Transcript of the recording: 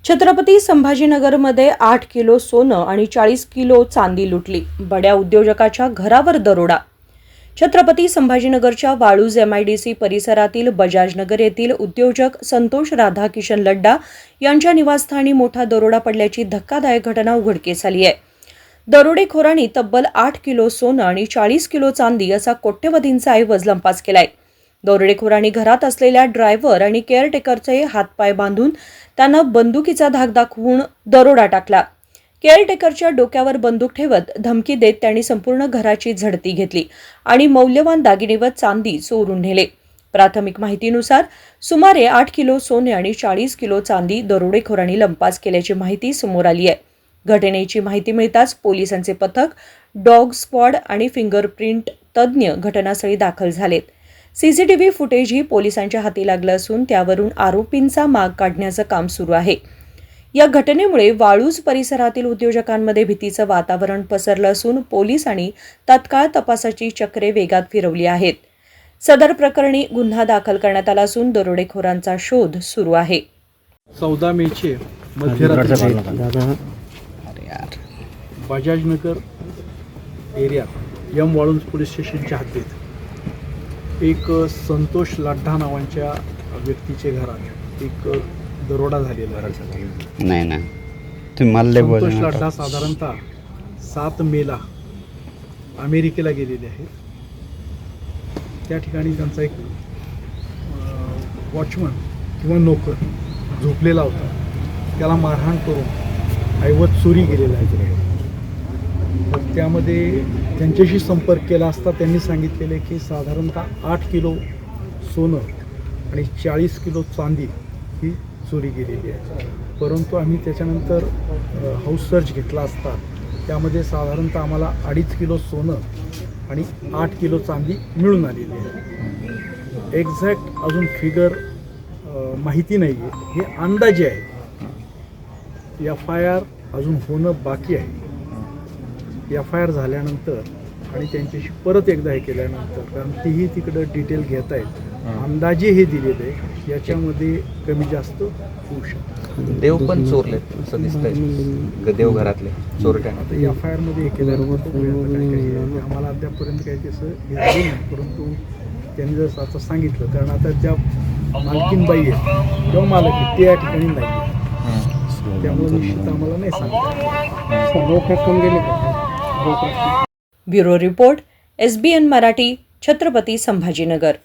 Chhatrapati संभाजीनगरमध्ये 8 kilo सोनं आणि 40 kilo चांदी लुटली. बड्या उद्योजकाच्या घरावर दरोडा. छत्रपती संभाजीनगरच्या वाळूज MIDC परिसरातील बजाजनगर येथील उद्योजक संतोष राधाकिशन लड्डा यांच्या निवासस्थानी मोठा दरोडा पडल्याची धक्कादायक घटना उघडकीस आली आहे. दरोडेखोरांनी तब्बल 8 किलो सोनं आणि 40 किलो चांदी असा कोट्यवधींचा ऐवज लंपास केलाय. दरोडेखोरांनी घरात असलेल्या ड्रायव्हर आणि केअरटेकरचे हातपाय बांधून त्यांना बंदुकीचा धाक दाखवून दरोडा टाकला. केअरटेकरच्या डोक्यावर बंदूक ठेवत धमकी देत त्यांनी संपूर्ण घराची झडती घेतली आणि मौल्यवान दागिने व चांदी चोरून नेले. प्राथमिक माहितीनुसार सुमारे 8 किलो सोने आणि 40 किलो चांदी दरोडेखोरांनी लंपास केल्याची माहिती समोर आली आहे. घटनेची माहिती मिळताच पोलिसांचे पथक, डॉग स्क्वॉड आणि फिंगरप्रिंट तज्ज्ञ घटनास्थळी दाखल झालेत. CCTV फुटेजही पोलिसांच्या हाती लागलं असून त्यावरून आरोपींचा माग काढण्याचं काम सुरू आहे. या घटनेमुळे वाळूज परिसरातील उद्योजकांमध्ये भीतीचं वातावरण पसरलं असून पोलिसांनी तात्काळ तपासाची चक्रे वेगात फिरवली आहेत. सदर प्रकरणी गुन्हा दाखल करण्यात आला असून दरोडेखोरांचा शोध सुरू आहे. 14 मेचे मध्यरात्री बजाजनगर एरियात वाळूंज पोलीस स्टेशनच्या हद्दीत एक संतोष लड्डा नावाच्या व्यक्तीच्या घरात एक दरोडा झालेला आहे. नाही तुम्ही मला संतोष लड्डा साधारणतः 7 मेला अमेरिकेला गेलेले आहेत. त्या ठिकाणी त्यांचा एक वॉचमन किंवा नोकर झोपलेला होता. त्याला मारहाण करून ऐवज चोरी केलेला आहे. तर त्यामध्ये त्यांच्याशी संपर्क केला असता त्यांनी सांगितलेले की साधारणतः 8 किलो सोनं आणि 40 किलो चांदी ही चोरी केलेली आहे. परंतु आम्ही त्याच्यानंतर हाऊस सर्च घेतला असता त्यामध्ये साधारणतः आम्हाला 2.5 किलो सोनं आणि 8 किलो चांदी मिळून आलेली आहे. एक्झॅक्ट अजून फिगर माहिती नाही आहे, हे अंदाजे आहे. FIR अजून होणं बाकी आहे. FIR झाल्यानंतर आणि त्यांच्याशी परत एकदा हे केल्यानंतर, कारण तेही तिकडं डिटेल घेत आहेत, अंदाजे हे दिलेले आहे, याच्यामध्ये कमी जास्त होऊ शकतं. देव पण चोरले असं दिसतंय, देव घरातले चोरट्या. आता FIR मध्ये हे केल्यानंतर आम्हाला अद्यापपर्यंत काही तसं हे झालं नाही. परंतु त्यांनी जर असं सांगितलं, कारण आता ज्या मालकीनबाई आहेत किंवा मालक आहेत ते या ठिकाणी नाही आहेत, त्यामुळे निश्चित आम्हाला नाही सांगता. Bureau report, SBN Marathi, Chhatrapati Sambhajinagar.